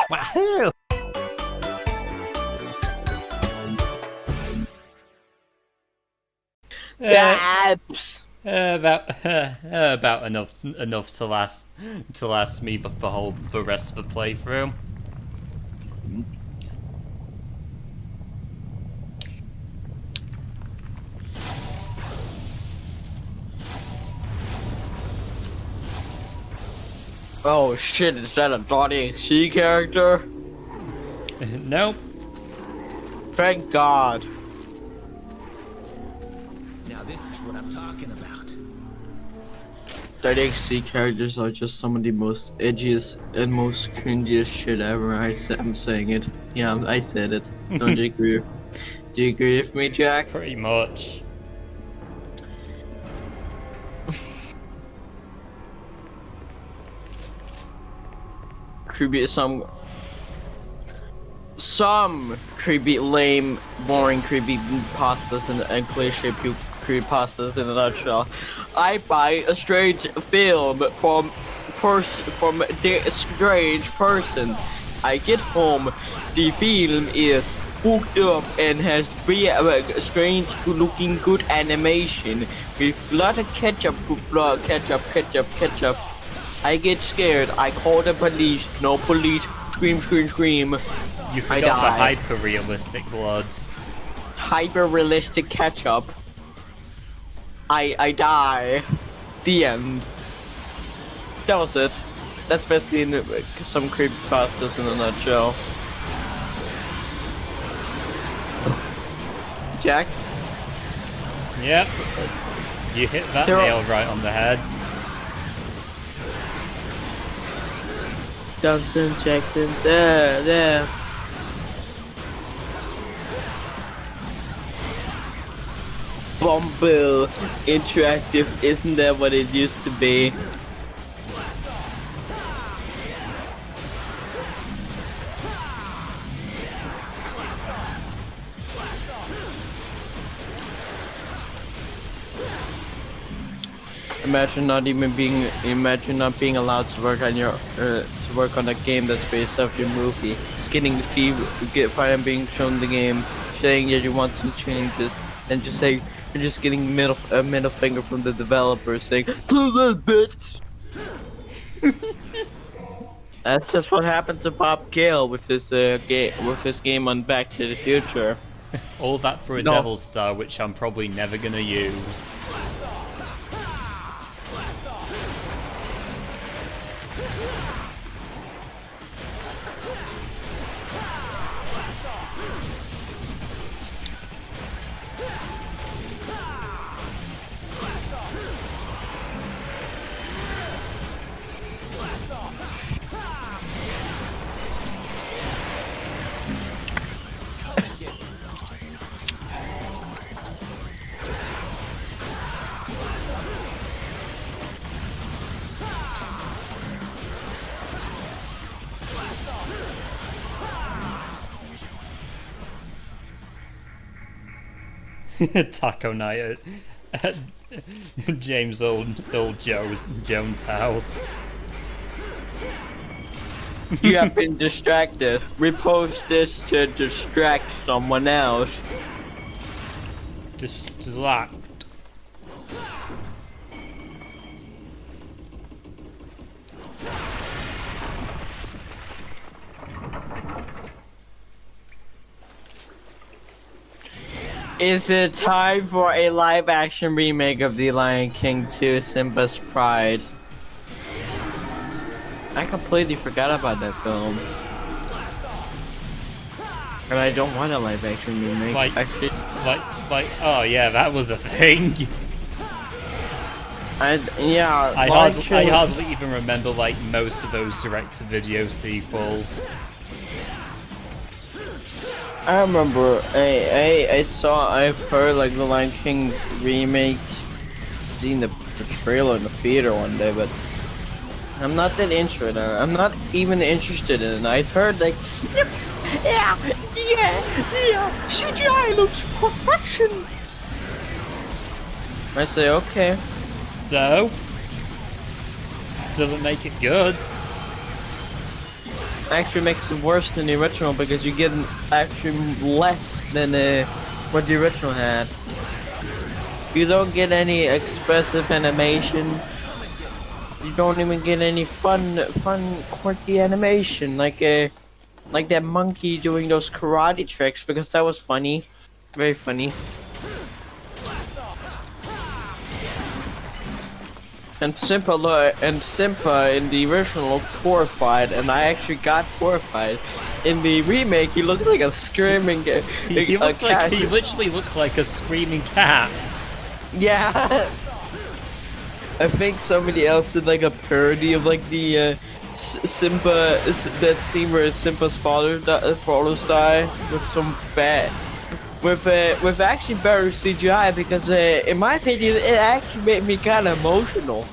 Wahoo! Zaps! About enough to last me the rest of the playthrough. Oh shit, is that a .exe character? Nope. Thank God. Now this is what I'm talking about. .exe characters are just some of the most edgiest and most cringiest shit ever. I'm saying it. Yeah, I said it. Don't you agree? Do you agree with me, Jack? Pretty much. Creepy, some creepy, lame, boring, creepy pastas and cliche creepy pastas in a nutshell. I buy a strange film from the strange person. I get home, the film is fucked up and has strange looking good animation with blood ketchup, ketchup. I get scared. I call the police. No police. Scream, scream, scream. You forgot the hyper-realistic blood. Hyper-realistic ketchup. I die. The end. That was it. That's basically some creepypastas in a nutshell. Jack? Yep. You hit that nail right on the head. Johnson, Jackson, there. Bumble interactive, isn't that what it used to be? Imagine not being allowed to work on a game that's based off your movie. Getting the finally being shown the game, saying that you want some changes, and just saying you're just getting a middle finger from the developer saying, "Do that, bitch." That's just what happened to Bob Gale with his game on Back to the Future. All that for a Devil's Star, which I'm probably never gonna use. Taco night at James old Jones' house. You have been distracted. Repost this to distract someone else. Distract. Is it time for a live-action remake of The Lion King 2: Simba's Pride? I completely forgot about that film. And I don't want a live-action remake. Oh yeah, that was a thing. I hardly even remember like most of those direct-to-video sequels. I remember, I've heard like the Lion King remake, seen the trailer in the theater one day, but I'm not that interested. I'm not even interested in it. I've heard like, yeah, CGI looks perfection. I say okay. So, doesn't make it good. actually makes it worse than the original because you get actually less than what the original had. You don't get any expressive animation. You don't even get any fun, quirky animation like that monkey doing those karate tricks because that was funny, very funny. And Simpa in the original looked horrified, and I actually got horrified. In the remake, he looks like a screaming. He looks like he literally looks like a screaming cat. Yeah. I think somebody else did like a parody of like the Simba, that scene where Simba's fathers die with some bad, with actually better CGI because in my opinion it actually made me kind of emotional.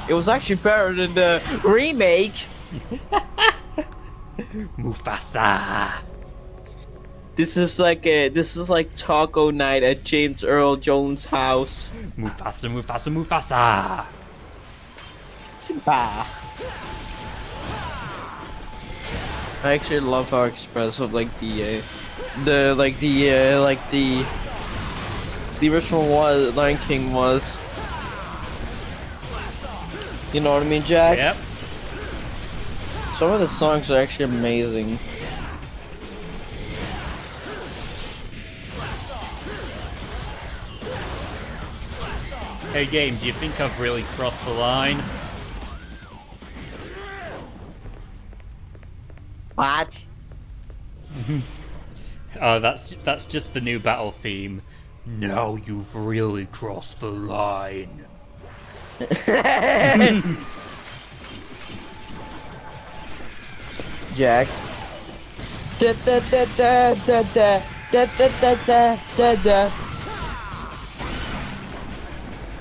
It was actually better than the remake. Mufasa. This is like taco night at James Earl Jones' house. Mufasa, Mufasa, Mufasa. Simba. I actually love how expressive like the original Lion King was. You know what I mean, Jack? Yep. Some of the songs are actually amazing. Hey game, do you think I've really crossed the line? What? Oh, that's just the new battle theme. Now you've really crossed the line. Jack. Da da da da da da da da da da da.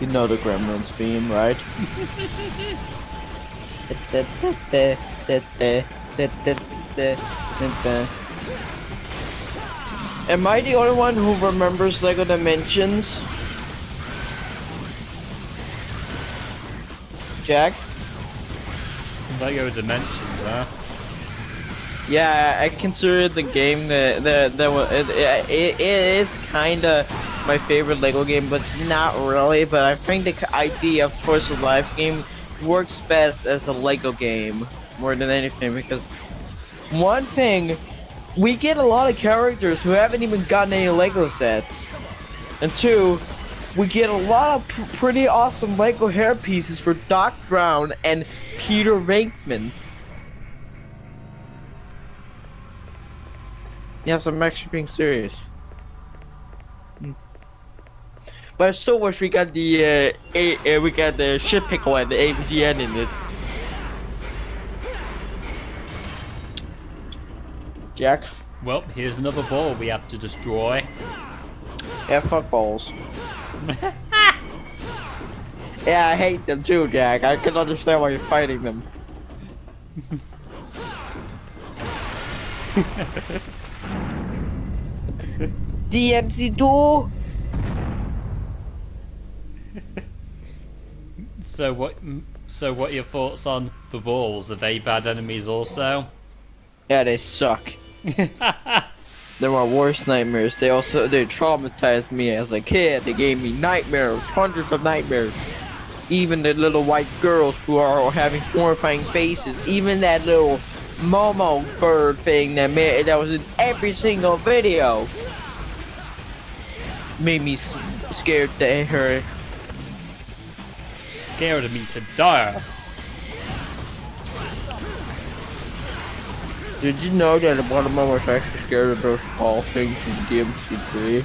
You know the Gremlins theme, right? Da da da da da da da da da. Am I the only one who remembers Lego Dimensions? Jack? Lego Dimensions, huh? Yeah, I consider the game that it is kind of my favorite Lego game, but not really. But I think the idea of Toys of Life game works best as a Lego game more than anything because one thing, we get a lot of characters who haven't even gotten any Lego sets, and two, we get a lot of pretty awesome Lego hair pieces for Doc Brown and Peter Venkman. Yes, I'm actually being serious. But I still wish we got the shit pickle and the AVGN in it. Jack? Well, here's another ball we have to destroy. Yeah, fuck balls. Yeah, I hate them too, Jack. I can understand why you're fighting them. DMC2. So what are your thoughts on the balls? Are they bad enemies also? Yeah, they suck. They're my worst nightmares. They traumatized me as a kid. They gave me nightmares, hundreds of nightmares. Even the little white girls who are having horrifying faces. Even that little Momo bird thing that was in every single video made me scared to her. Scared of me to die. Did you know that one of them was actually scared of those ball things in DMC3?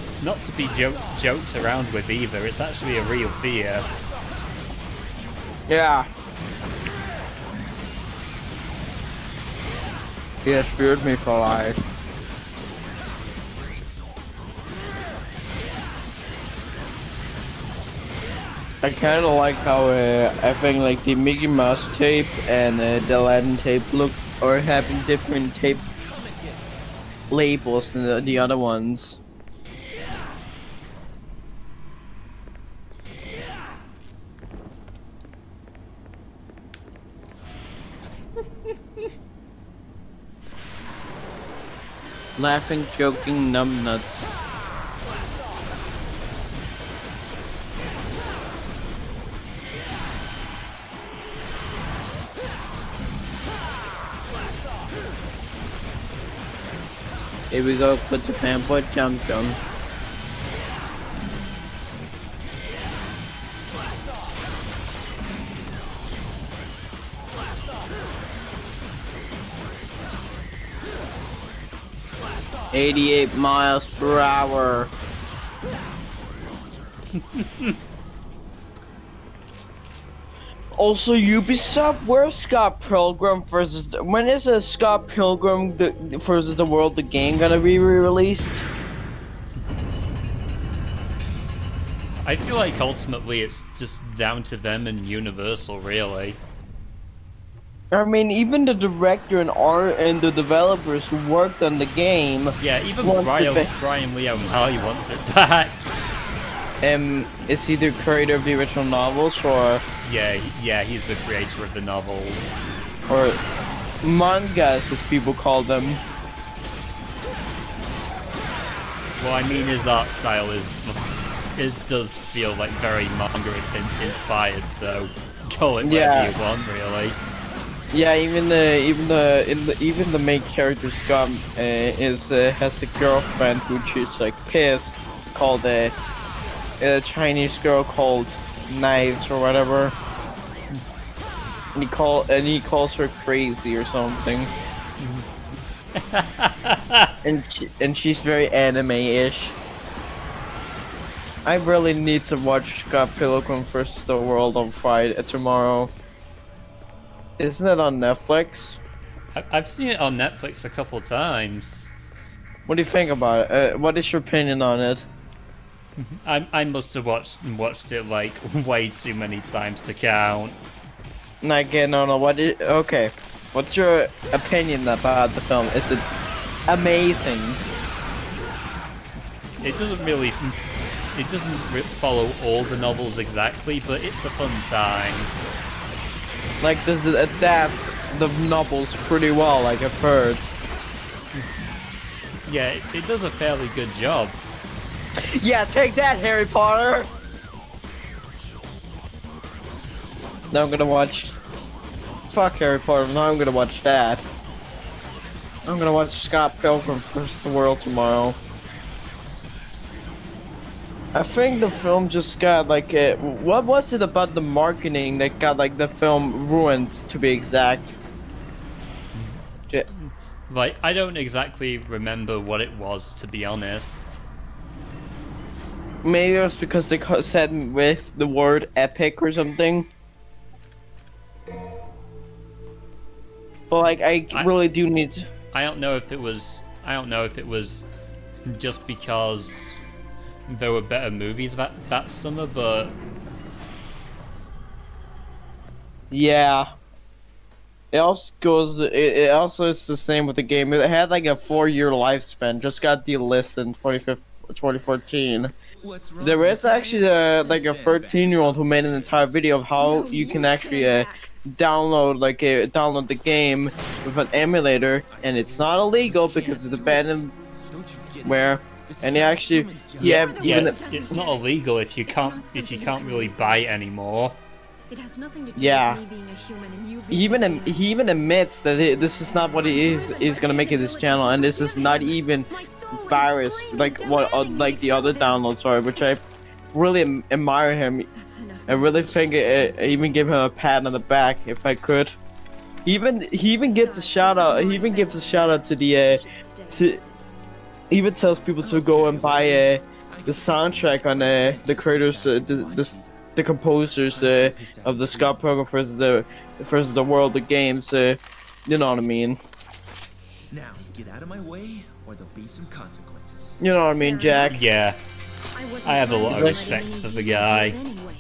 It's not to be joked around with either. It's actually a real fear. Yeah. He has feared me for life. I kind of like how I think like the Mickey Mouse tape and the Aladdin tape look or having different tape labels than the other ones. Laughing, joking, numbnuts. Here we go, put the fanboy jump jump. $88 miles per hour. Also, Ubisoft, where's Scott Pilgrim versus? When is a Scott Pilgrim versus the World the game gonna be re-released? I feel like ultimately it's just down to them and Universal, really. I mean, even the director and art and the developers who worked on the game. Yeah, even want Brian Lee O'Malley wants it back. Is he the creator of the original novels, or Yeah, he's the creator of the novels. or mangas, as people call them? Well, I mean, his art style it does feel like very manga inspired. So call it whatever you want, really. Yeah, even the main character Scum has a girlfriend who she's like pissed, called a Chinese girl called Knives or whatever, and he calls her crazy or something. and she's very anime-ish. I really need to watch Scott Pilgrim vs. the World on Friday tomorrow. Isn't it on Netflix? I've seen it on Netflix a couple times. What do you think about it? What is your opinion on it? I must have watched it like way too many times to count. Like, no. Okay. What's your opinion about the film? Is it amazing? It doesn't follow all the novels exactly, but it's a fun time. Like, does it adapt the novels pretty well, like I've heard? Yeah, it does a fairly good job. Yeah, take that, Harry Potter! Now I'm gonna watch... Fuck Harry Potter, now I'm gonna watch that. I'm gonna watch Scott Pilgrim vs. the World tomorrow. I think the film just got like what was it about the marketing that got like the film ruined, to be exact? Like, I don't exactly remember what it was, to be honest. Maybe it was because they said with the word epic or something. But like, I really do need to... I don't know if it was just because there were better movies that summer, but yeah. It also goes. It also is the same with the game. It had like a 4-year lifespan. Just got delisted in 2014. There is actually like a 13-year-old who made an entire video of how you can actually download the game with an emulator, and it's not illegal because it's abandonware. And it's not illegal if you can't really buy it anymore. It has nothing to do Yeah. with me being a human and you being he even admits that this is not what he is gonna make it his channel, and this is not even virus like what like the other downloads are, which I really admire him. That's enough. I really think I even give him a pat on the back if I could. He even gets a shout out. He even gives a shout out to the to. He even tells people to go and buy the soundtrack on the creators, the composers of the Scott Pilgrim versus the World of Games. You know what I mean? Now, get out of my way, or there'll be some consequences. You know what I mean, Jack? Yeah, wasn't I have a lot of planning on respect letting for you the do guy. that anyway.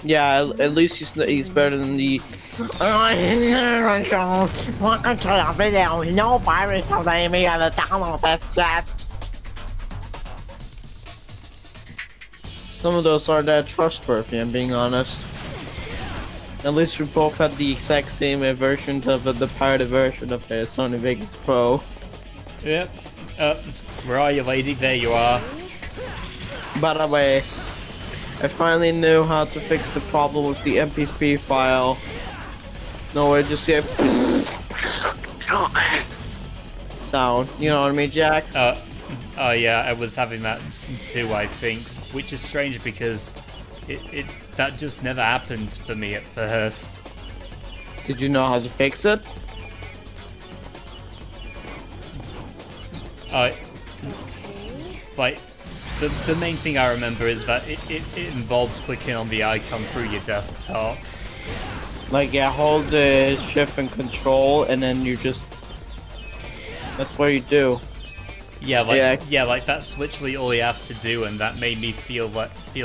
Yeah, at least he's better than the. Welcome to the video. No virus of the enemy on the download that. Some of those are that trustworthy, I'm being honest. At least we both had the exact same version of the pirated version of Sony Vegas Pro. Yep. Where are you, lady? There you are. By the way, I finally knew how to fix the problem with the MP3 file. No, I just get sound. You know what I mean, Jack? Oh yeah, I was having that too, I think. Which is strange because that just never happened for me at first. Did you know how to fix it? Like, the main thing I remember is that it involves clicking on the icon through your desktop. Like, yeah, hold the shift and control, and then you just... That's what you do. Yeah, like that's literally all you have to do, and that made me feel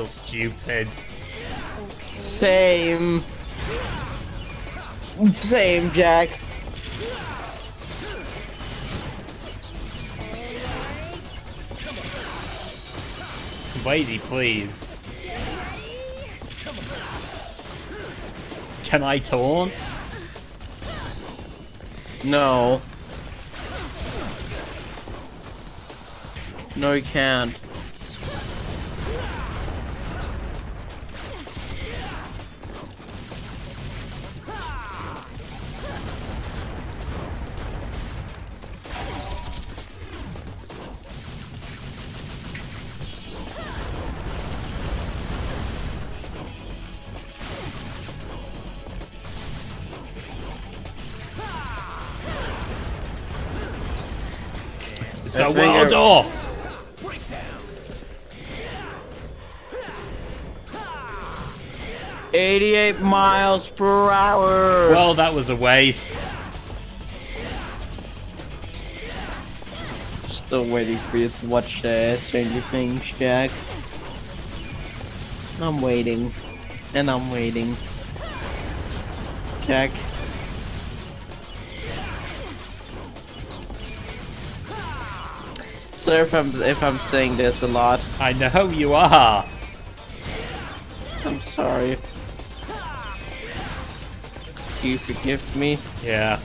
stupid. Same, Jack. Lazy, please. Can I taunt? No. No, you can't. So well done. 88 miles per hour. Well, that was a waste. Still waiting for you to watch Stranger Things, Jack. I'm waiting. And I'm waiting. Jack. Sorry if I'm saying this a lot. I know you are. I'm sorry. Do you forgive me? Yeah.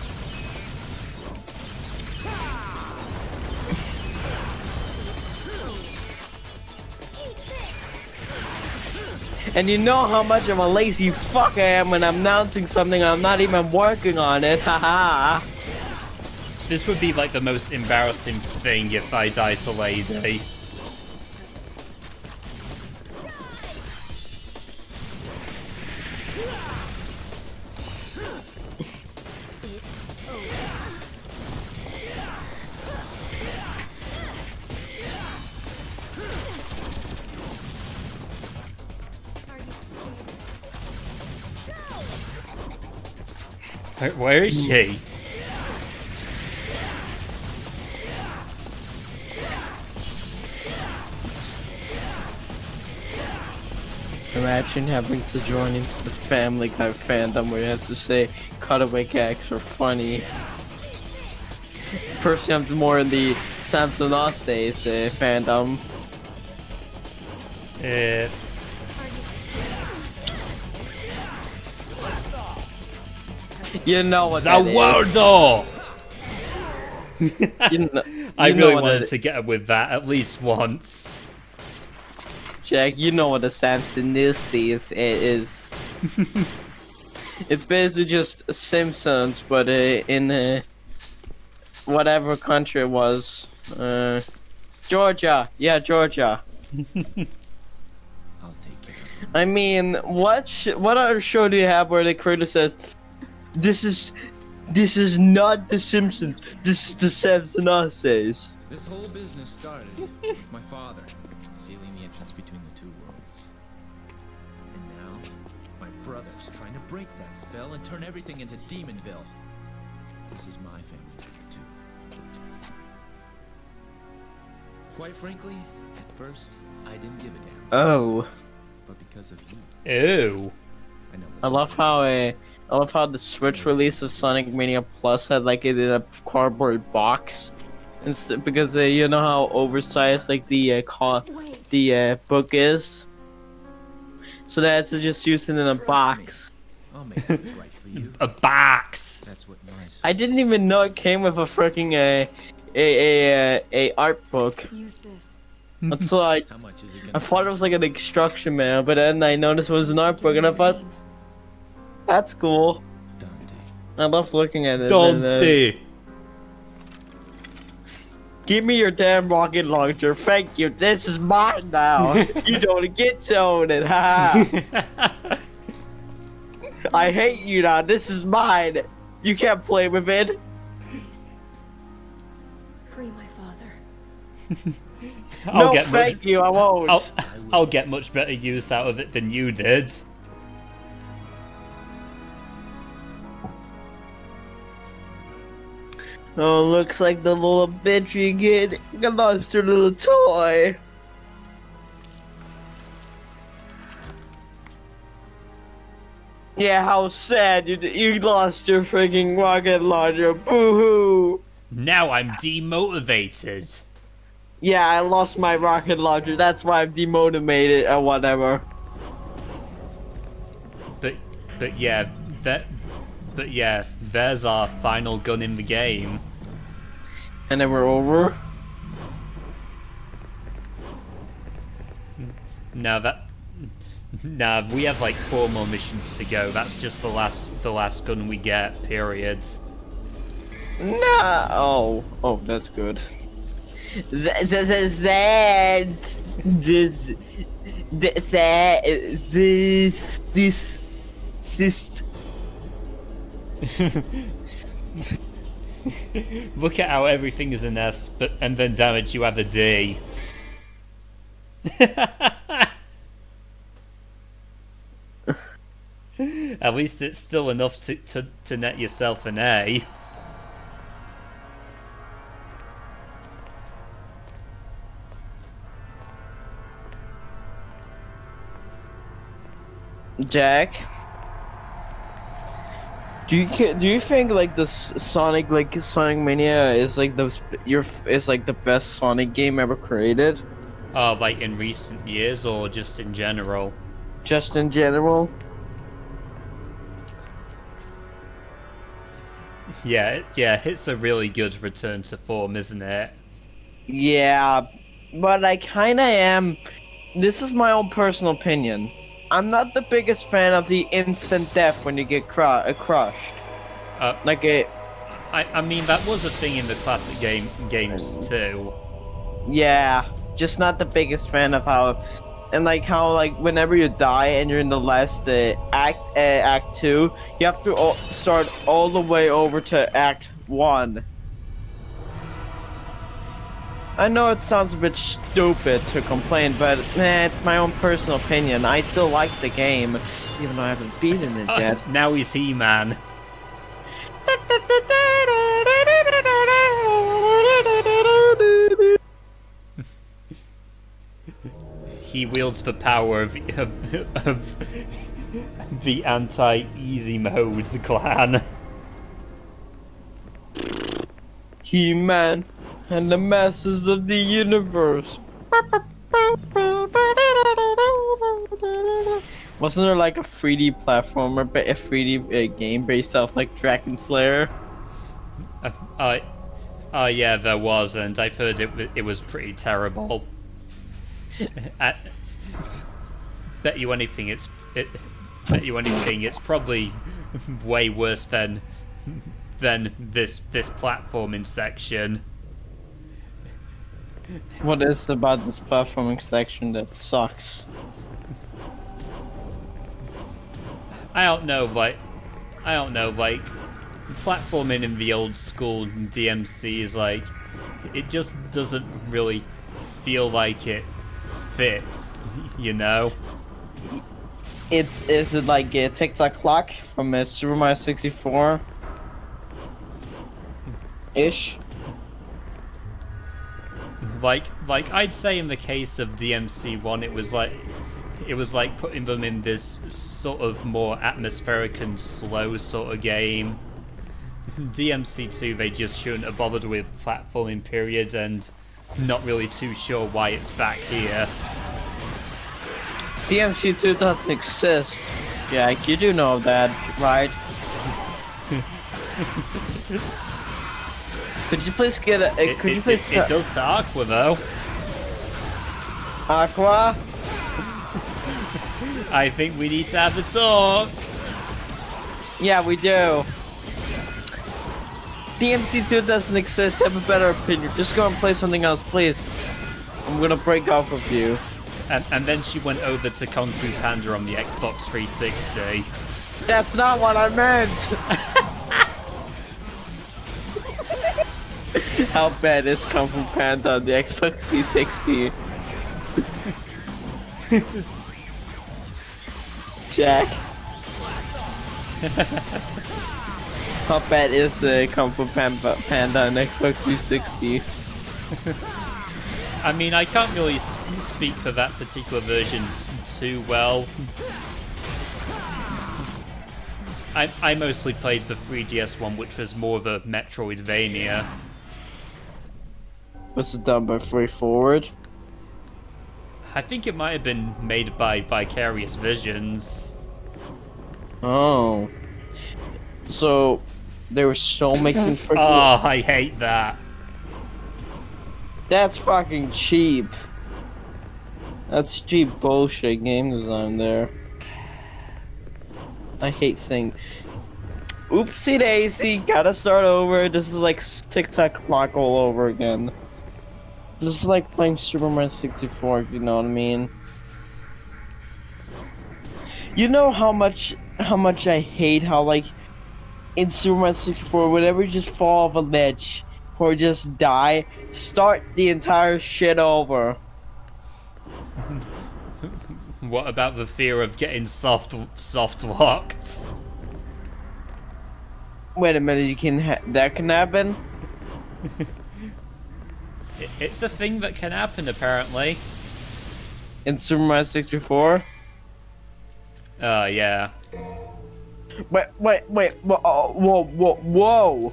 And you know how much of a lazy fuck I am when I'm announcing something I'm not even working on it, haha. This would be like the most embarrassing thing if I die to Lady. Where is she? Imagine having to join into the Family Guy fandom where you have to say cutaway gags are funny. Personally, I'm more in the Samson Osse's fandom. You know what that Zawardo! is. I really wanted to get with that at least once. Jack, you know what a Samson is. It's basically just Simpsons, but in whatever country it was. Georgia. Yeah, Georgia. I'll take care of it. I mean, what other show do you have where the creator says, This is not the Simpsons. This is the Samson says. This whole business started with my father sealing the entrance between the two worlds. And now, my brother's trying to break that spell and turn everything into Demonville. This is my family, too. Quite frankly, at first, I didn't give a damn. Oh. But because of you, Ew. I know I love how the Switch release of Sonic Mania Plus had like it in a cardboard box, because you know how oversized like the book is, so they had to just use it in a box. I'll make things right for you. A box. That's what my I didn't even know it came with a freaking a art book. Use this. It's like How much is it I gonna thought it cost? was like an instruction manual, but then I noticed it was an art book, and I thought that's cool. Dante. I love looking at it. Dante. Give me your damn rocket launcher. Thank you. This is mine now. You don't get to own it. Ha. I hate you now. This is mine. You can't play with it. Please. Free my father. No, thank you. I won't. I'll get much better use out of it than you did. Oh, looks like the little bitch you get lost her little toy. Yeah, how sad you lost your freaking rocket launcher. Boo-hoo. Now I'm demotivated. Yeah, I lost my rocket launcher. That's why I'm demotivated or whatever. But yeah, there's our final gun in the game. And then we're over. Now we have like 4 more missions to go. That's just the last gun we get. Period. No. Oh, that's good. Look at how everything is an S, and then damage you have a D. At least it's still enough to net yourself an A. Jack, do you think like this Sonic Mania is like the best Sonic game ever created? Like in recent years or just in general? Just in general. Yeah, it's a really good return to form, isn't it? Yeah, but I kinda am. This is my own personal opinion. I'm not the biggest fan of the instant death when you get crushed. Like it. I mean, that was a thing in the classic games too. Yeah, just not the biggest fan of how, and like how like whenever you die and you're in the last act 2, you have to start all the way over to act 1. I know it sounds a bit stupid to complain, but it's my own personal opinion. I still like the game, even though I haven't beaten it yet. Now he's He-Man. He wields the power of the anti-easy mode clan. He-Man and the masters of the universe. Wasn't there like a 3D platformer, but a 3D game based off like Dragon Slayer? Yeah, there was, and I've heard it was pretty terrible. Bet you anything, it's probably way worse than this platforming section. What is about this platforming section that sucks? I don't know, like platforming in the old school DMC is like, it just doesn't really feel like it fits, you know? Is it like a TikTok clock from a Super Mario 64 ish? Like I'd say in the case of DMC1, it was like putting them in this sort of more atmospheric and slow sort of game. DMC2, they just shouldn't have bothered with platforming, period, and not really too sure why it's back here. DMC2 doesn't exist. Yeah, you do know that, right? Could you please get a? Could you please? It does to Aqua though. Aqua? I think we need to have a talk. Yeah, we do. DMC2 doesn't exist. I have a better opinion. Just go and play something else, please. I'm gonna break off with you. And then she went over to Kung Fu Panda on the Xbox 360. That's not what I meant. How bad is Kung Fu Panda on the Xbox 360? Jack. How bad is the Kung Fu Panda on Xbox 360? I mean, I can't really speak for that particular version too well. I mostly played the 3DS one, which was more of a Metroidvania. Was it done by FreeForward? I think it might have been made by Vicarious Visions. Oh. So, they were still making freaking... Oh, I hate that. That's fucking cheap. That's cheap bullshit game design there. I hate saying... Oopsie daisy, gotta start over. This is like TikTok clock all over again. This is like playing Super Mario 64, if you know what I mean. You know how much I hate how, like, in Super Mario 64, whenever you just fall off a ledge or just die, start the entire shit over. What about the fear of getting soft locked? Wait a minute, that can happen? It's a thing that can happen, apparently. In Super Mario 64? Yeah. Wait, whoa.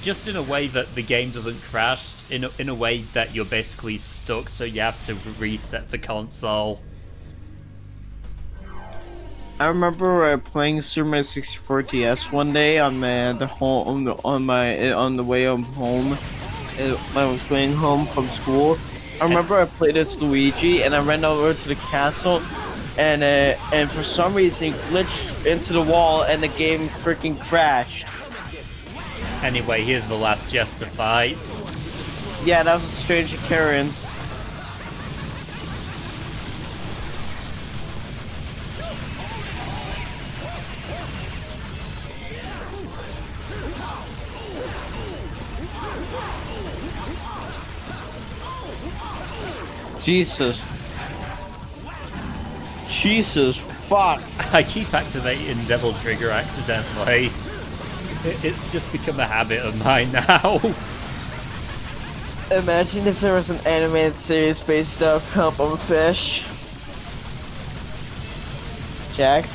Just in a way that the game doesn't crash, in a way that you're basically stuck, so you have to reset the console. I remember playing Super Mario 64 DS one day on the way home. I was going home from school. I remember I played as Luigi, and I ran over to the castle, and for some reason glitched into the wall, and the game freaking crashed. Anyway, here's the last Jester fight. Yeah, that was a strange occurrence. Jesus, fuck. I keep activating Devil Trigger accidentally. It's just become a habit of mine now. Imagine if there was an animated series based off Help I'm Fish. Jack?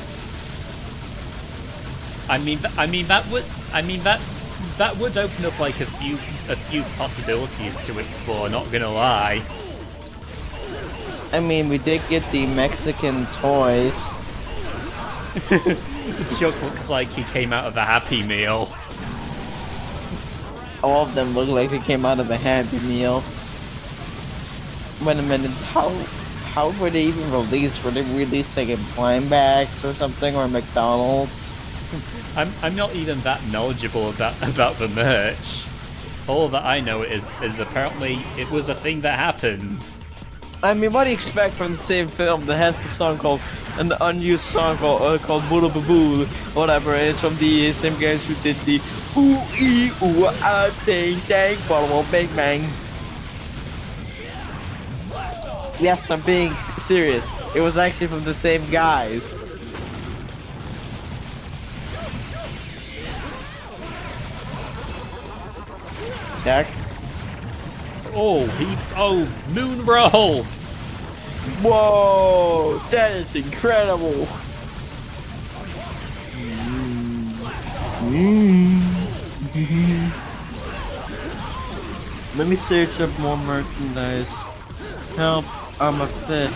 that would open up like a few possibilities to explore, not gonna lie. I mean, we did get the Mexican toys. Chuck looks like he came out of a Happy Meal. All of them look like they came out of a Happy Meal. Wait a minute, how were they even released? Were they released like in Prime Bags or something, or McDonald's? I'm not even that knowledgeable about the merch. All that I know is apparently it was a thing that happens. I mean, what do you expect from the same film that has the song called, an unused song called Boodle Baboo, whatever, it's from the same guys who did the ooh ee ooh ah dang dang bottle bang bang. Yes, I'm being serious. It was actually from the same guys. Jack? Moon roll! Whoa, that is incredible. Let me search up more merchandise. Help, I'm a fish.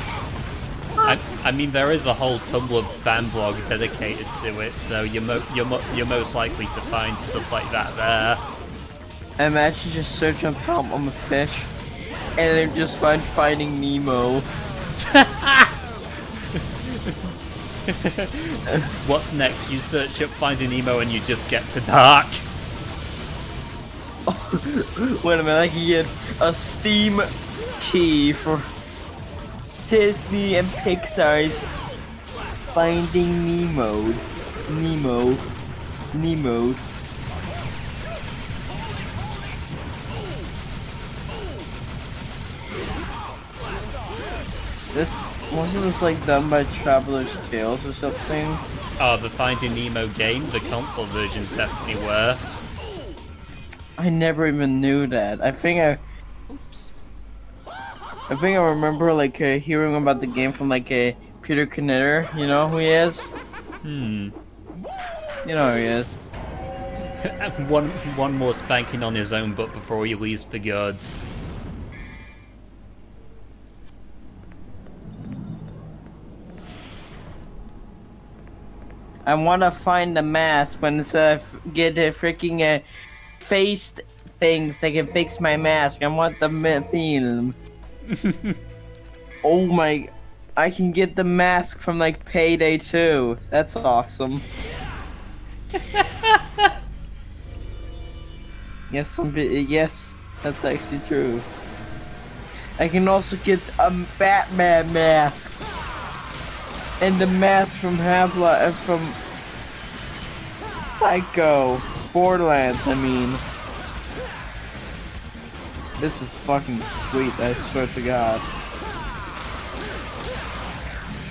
I mean, there is a whole Tumblr fan blog dedicated to it, so you're most likely to find stuff like that there. Imagine just searching up help on a fish, and then just finding Nemo. What's next? You search up Finding Nemo and you just get the dark. Wait a minute, I can get a Steam key for Disney and Pixar's Finding Nemo. Nemo. Wasn't this like done by Traveler's Tales or something? Oh, the Finding Nemo game, the console versions definitely were. I never even knew that. I think I remember like hearing about the game from like a Peter Knitter. You know who he is? Hmm. You know who he is. one more spanking on his own butt before he leaves for good. I want to find the mask when it's get a freaking faced things that can fix my mask. I want the film. Oh my! I can get the mask from like Payday 2. That's awesome. Yes, that's actually true. I can also get a Batman mask. And the mask from Half-Life, from Psycho, Borderlands, I mean. This is fucking sweet, I swear to God.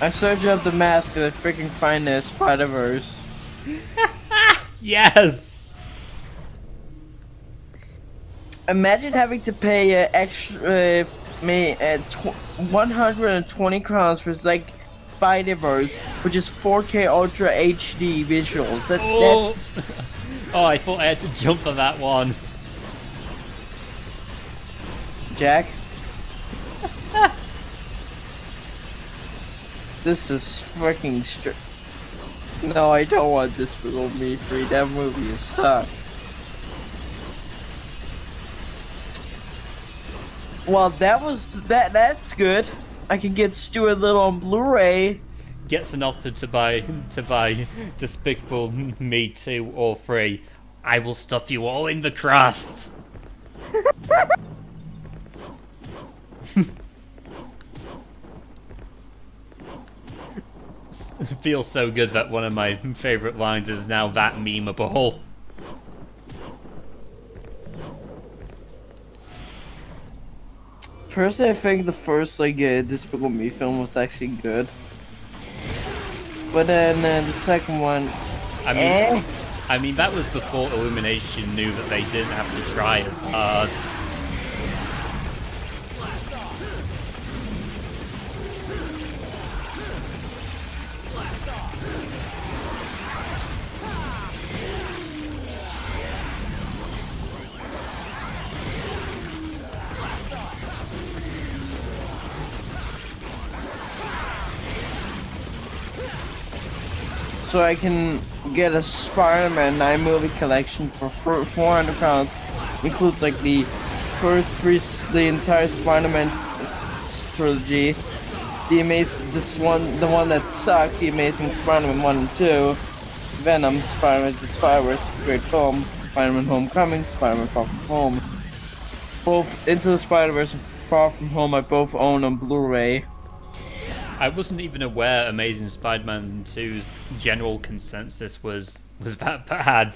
I searched up the mask and I freaking find the Spider-Verse. Yes! Imagine having to pay extra, 120 crowns for like Spider-Verse, which is 4K Ultra HD visuals. That's Oh, I thought I had to jump on that one. Jack. This is freaking No, I don't want this for Me Free. That movie sucked. Well, that's good. I can get Stuart Little on Blu-ray. Gets an offer to buy Despicable Me 2 or 3. I will stuff you all in the crust. Feels so good that one of my favorite lines is now that memeable. Personally, I think the first Despicable Me film was actually good, but then the second one, I mean that was before Illumination knew that they didn't have to try as hard. So I can get a Spider-Man 9 movie collection for 400 pounds. Includes like the first three, the entire Spider-Man trilogy, the one that sucked, the Amazing Spider-Man 1 and 2, Venom, Spider-Man to Spider-Verse, great film, Spider-Man Homecoming, Spider-Man Far From Home. Both Into the Spider-Verse and Far From Home I both own on Blu-ray. I wasn't even aware Amazing Spider-Man 2's general consensus was that bad.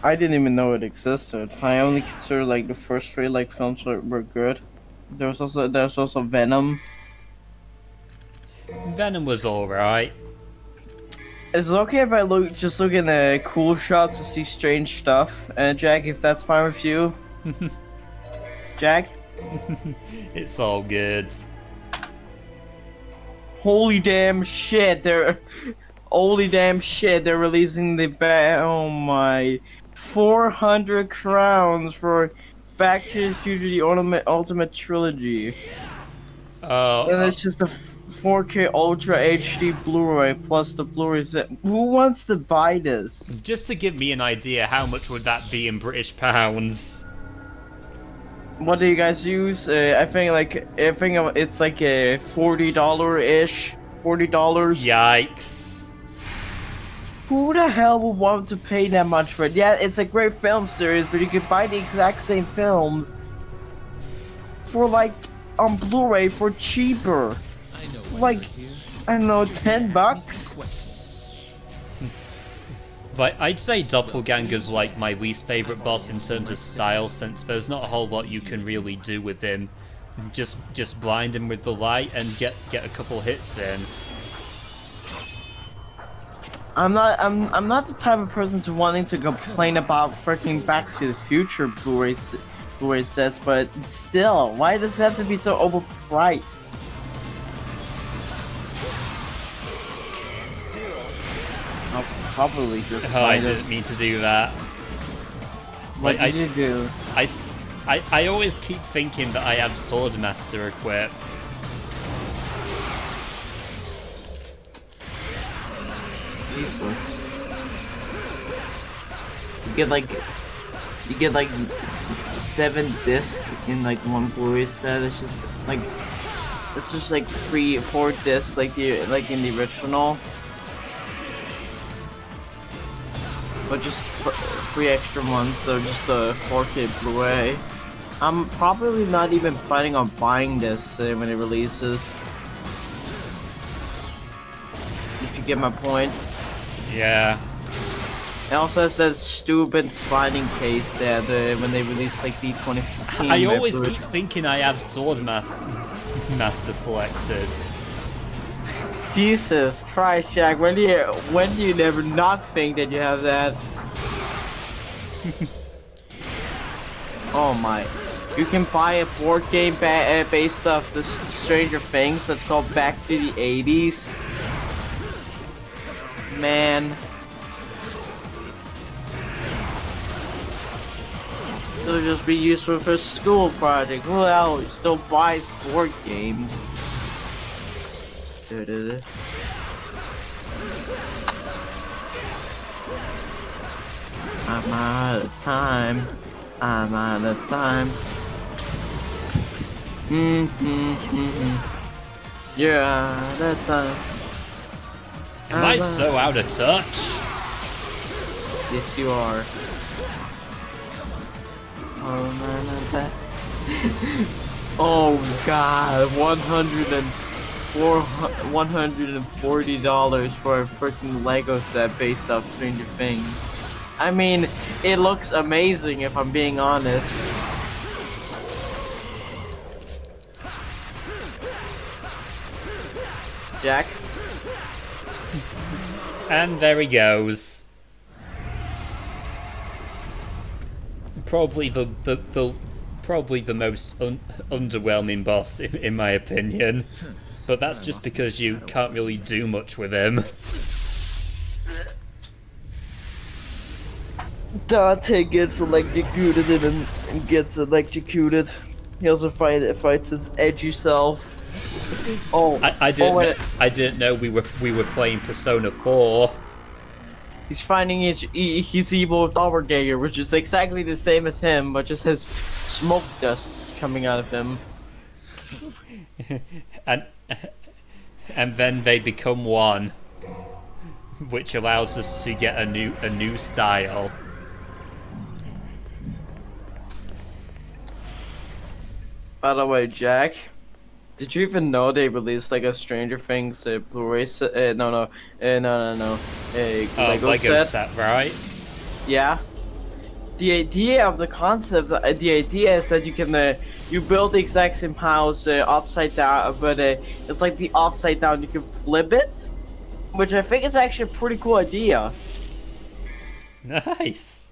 I didn't even know it existed. I only consider like the first three films were good. There's also Venom. Venom was alright. Is it okay if I just look in the cool shop to see strange stuff? Jack, if that's fine with you. Jack? It's all good. Holy damn shit, they're releasing the oh my 400 crowns for Back to the Future the Ultimate Trilogy. Oh, and it's just a 4K Ultra HD Blu-ray plus the Blu-ray set. Who wants to buy this? Just to give me an idea, how much would that be in British pounds? What do you guys use? I think it's like a $40-ish. $40. Yikes. Who the hell would want to pay that much for it? Yeah, it's a great film series, but you could buy the exact same films for like on Blu-ray for cheaper. I know why Like, you're here. I don't know, Ask me $10 some bucks? questions. But I'd say Doppelganger's like my least favorite boss in terms of style, since there's not a whole lot you can really do with him. Just blind him with the light and get a couple hits in. I'm not the type of person to wanting to complain about freaking Back to the Future Blu-ray sets, but still, why does it have to be so overpriced? I'll probably just Oh, I buy didn't mean to do that. What Like, did you do? I always keep thinking that I have Swordmaster equipped. Useless. You get like 7 discs in like one Blu-ray set. It's just like 4 discs like in the original, but just 3 extra ones. So just a 4K Blu-ray. I'm probably not even planning on buying this when it releases. If you get my point. Yeah. It also has that stupid sliding case that when they released like the 2015. I always keep thinking I have Swordmaster selected. Jesus Christ, Jack! When do you never not think that you have that? Oh my! You can buy a board game based off the Stranger Things that's called Back to the 80s. Man. It'll just be useful for a school project. Who else still buys board games? I'm out of time. I'm out of time. You're out of time. Am I so out of touch? Yes, you are. Oh man, I'm back. Oh god, $140 for a freaking Lego set based off Stranger Things. I mean, it looks amazing if I'm being honest. Jack? And there he goes. Probably the most underwhelming boss in my opinion, but that's just because you can't really do much with him. Dante gets electrocuted and gets electrocuted. He also fights his edgy self. Oh, I didn't know we were playing Persona 4. He's finding his evil doppelganger, which is exactly the same as him, but just has smoke dust coming out of him. and then they become one, which allows us to get a new style. By the way, Jack, did you even know they released like a Stranger Things Blu-ray set? No. Lego set, right? Yeah. The idea of the concept, the idea is that you can you build the exact same house upside down, but it's like the upside down. You can flip it, which I think is actually a pretty cool idea. Nice.